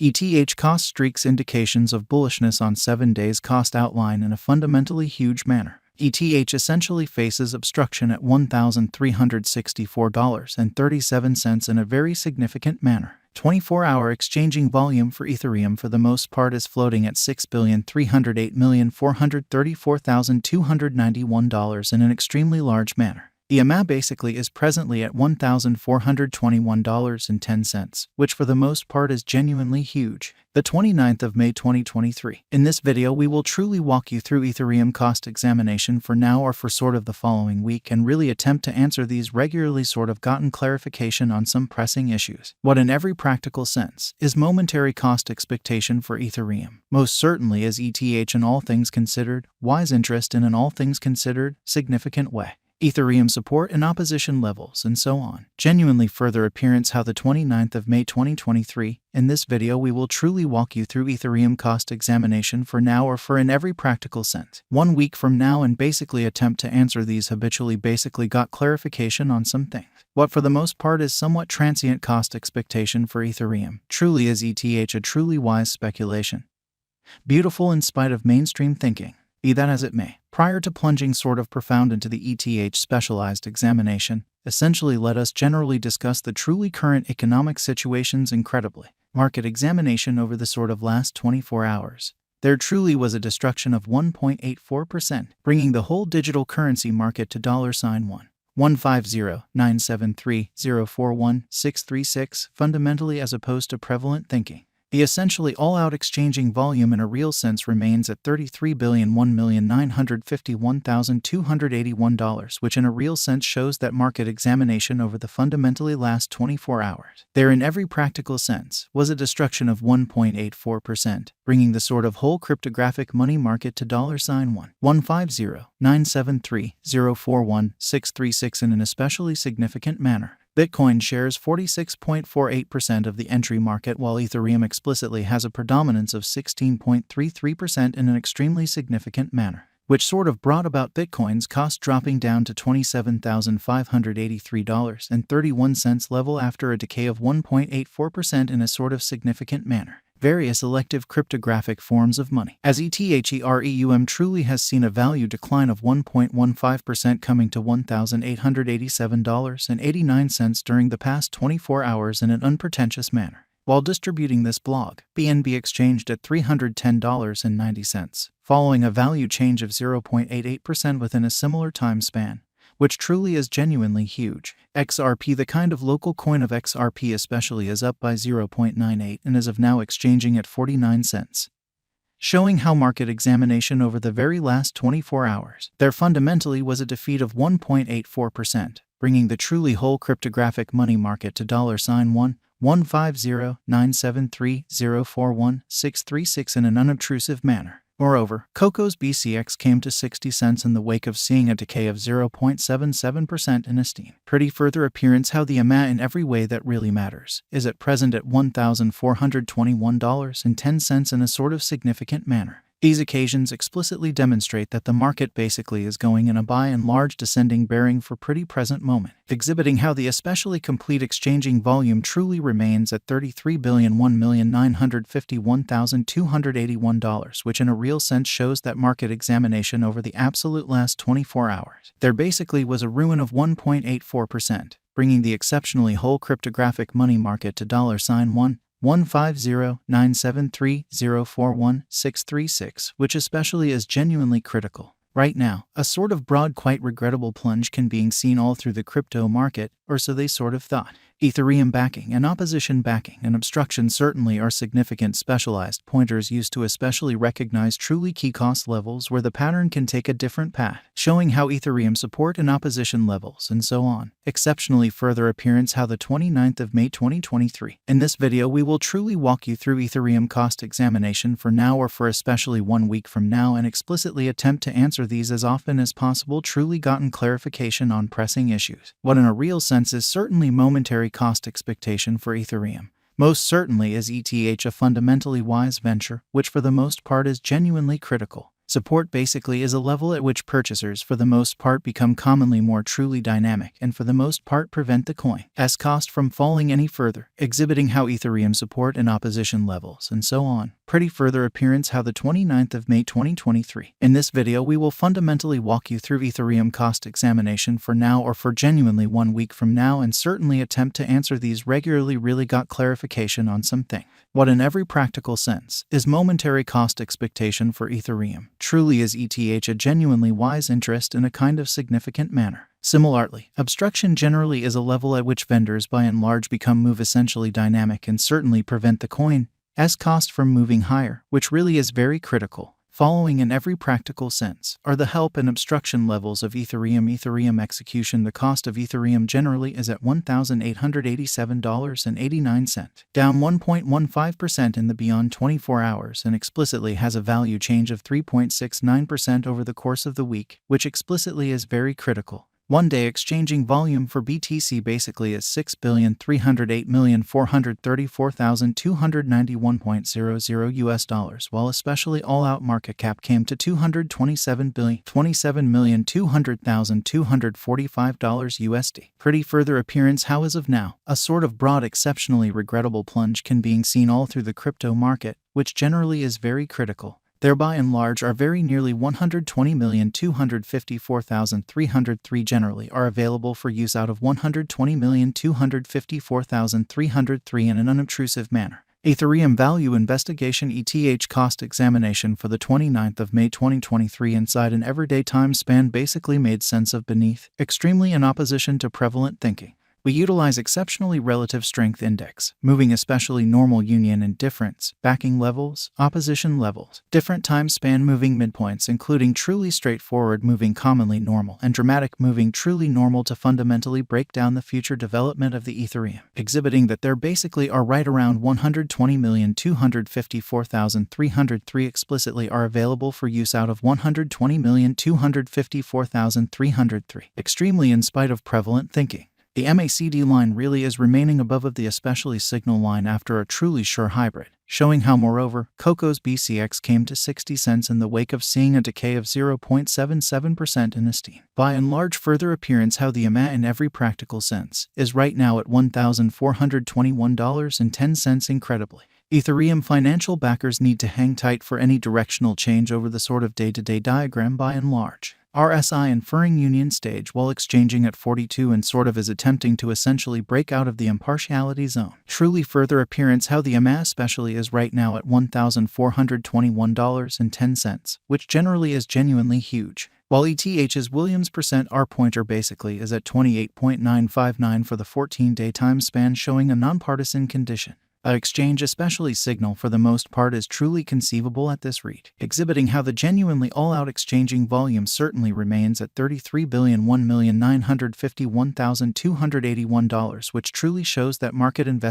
ETH cost streaks indications of bullishness on 7 days cost outline in a fundamentally huge manner. ETH essentially faces obstruction at $1,364.37 in a very significant manner. 24-hour exchanging volume for Ethereum for the most part is floating at $6,308,434,291 in an extremely large manner. The EMA basically is presently at $1,421.10, which for the most part is genuinely huge. The 29th of May 2023. In this video we will truly walk you through Ethereum cost examination for now or for sort of the following week and really attempt to answer these regularly sort of gotten clarification on some pressing issues. What in every practical sense is momentary cost expectation for Ethereum? Most certainly is ETH in all things considered, wise interest in an all things considered, significant way. Ethereum support and opposition levels, and so on. Genuinely further appearance how the 29th of May 2023. In this video we will truly walk you through Ethereum cost examination for now or for in every practical sense. 1 week from now and basically attempt to answer these habitually basically got clarification on some things. What for the most part is somewhat transient cost expectation for Ethereum. Truly is ETH a truly wise speculation. Beautiful in spite of mainstream thinking. Be that as it may, prior to plunging sort of profound into the ETH specialized examination, essentially let us generally discuss the truly current economic situations incredibly. Market examination over the sort of last 24 hours. There truly was a destruction of 1.84%, bringing the whole digital currency market to $1,50973,041,636 fundamentally as opposed to prevalent thinking. The essentially all-out exchanging volume in a real sense remains at $33,001,951,281, which in a real sense shows that market examination over the fundamentally last 24 hours. There in every practical sense was a destruction of 1.84%, bringing the sort of whole cryptographic money market to $1,50973,041,636 in an especially significant manner. Bitcoin shares 46.48% of the entry market while Ethereum explicitly has a predominance of 16.33% in an extremely significant manner, which sort of brought about Bitcoin's cost dropping down to $27,583.31 level after a decay of 1.84% in a sort of significant manner. Various elective cryptographic forms of money. As Ethereum truly has seen a value decline of 1.15% coming to $1,887.89 during the past 24 hours in an unpretentious manner. While distributing this blog, BNB exchanged at $310.90, following a value change of 0.88% within a similar time span, which truly is genuinely huge. XRP, the kind of local coin of XRP especially, is up by 0.98 and is of now exchanging at 49 cents. Showing how market examination over the very last 24 hours, there fundamentally was a defeat of 1.84%, bringing the truly whole cryptographic money market to $1,50973,041,636 in an unobtrusive manner. Moreover, Coco's BCX came to 60 cents in the wake of seeing a decay of 0.77% in esteem. Pretty further appearance how the EMA in every way that really matters is at present at $1,421.10 in a sort of significant manner. These occasions explicitly demonstrate that the market basically is going in a by and large descending bearing for pretty present moment, exhibiting how the especially complete exchanging volume truly remains at $33,001,951,281, which in a real sense shows that market examination over the absolute last 24 hours. There basically was a ruin of 1.84%, bringing the exceptionally whole cryptographic money market to $1,50973,041,636, which especially is genuinely critical. Right now, a sort of broad, quite regrettable plunge can be seen all through the crypto market, or so they sort of thought. Ethereum backing and opposition backing and obstruction certainly are significant specialized pointers used to especially recognize truly key cost levels where the pattern can take a different path, showing how Ethereum support and opposition levels, and so on. Exceptionally further appearance how the 29th of May 2023. In this video we will truly walk you through Ethereum cost examination for now or for especially 1 week from now and explicitly attempt to answer these as often as possible truly gotten clarification on pressing issues. What in a real sense is certainly momentary cost expectation for Ethereum. Most certainly is ETH a fundamentally wise venture, which for the most part is genuinely critical. Support basically is a level at which purchasers for the most part become commonly more truly dynamic and for the most part prevent the coin's cost from falling any further, exhibiting how Ethereum support and opposition levels and so on. Pretty further appearance how the 29th of May 2023. In this video we will fundamentally walk you through Ethereum cost examination for now or for genuinely 1 week from now and certainly attempt to answer these regularly really got clarification on something. What in every practical sense is momentary cost expectation for Ethereum? Truly is ETH a genuinely wise interest in a kind of significant manner? Similarly, obstruction generally is a level at which vendors by and large move essentially dynamic and certainly prevent the coin's cost from moving higher, which really is very critical. Following in every practical sense are the help and obstruction levels of Ethereum execution. The cost of Ethereum generally is at $1,887.89, down 1.15% in the beyond 24 hours and explicitly has a value change of 3.69% over the course of the week, which explicitly is very critical. One-day exchanging volume for BTC basically is $6,308,434,291.00 while especially all-out market cap came to $227,200,245 Pretty further appearance how as of now, a sort of broad exceptionally regrettable plunge can being seen all through the crypto market, which generally is very critical. There by and large are very nearly 120,254,303 generally are available for use out of 120,254,303 in an unobtrusive manner. Ethereum Value Investigation ETH Cost Examination for the 29th of May 2023 inside an everyday time span basically made sense of beneath, extremely in opposition to prevalent thinking. We utilize exceptionally relative strength index, moving especially normal union and difference, backing levels, opposition levels, different time span moving midpoints including truly straightforward moving commonly normal and dramatic moving truly normal to fundamentally break down the future development of the Ethereum, exhibiting that there basically are right around 120,254,303 explicitly are available for use out of 120,254,303, extremely in spite of prevalent thinking. The MACD line really is remaining above of the especially signal line after a truly sure hybrid, showing how moreover, Coco's BCX came to 60 cents in the wake of seeing a decay of 0.77% in Esteem. By and large further appearance how the EMA in every practical sense is right now at $1,421.10 incredibly. Ethereum financial backers need to hang tight for any directional change over the sort of day-to-day diagram by and large. RSI inferring union stage while exchanging at 42 and sort of is attempting to essentially break out of the impartiality zone. Truly further appearance how the EMA especially is right now at $1,421.10, which generally is genuinely huge. While ETH's Williams % R pointer basically is at 28.959 for the 14-day time span showing a nonpartisan condition. An exchange especially signal for the most part is truly conceivable at this rate, exhibiting how the genuinely all-out exchanging volume certainly remains at $33,001,951,281, which truly shows that market investment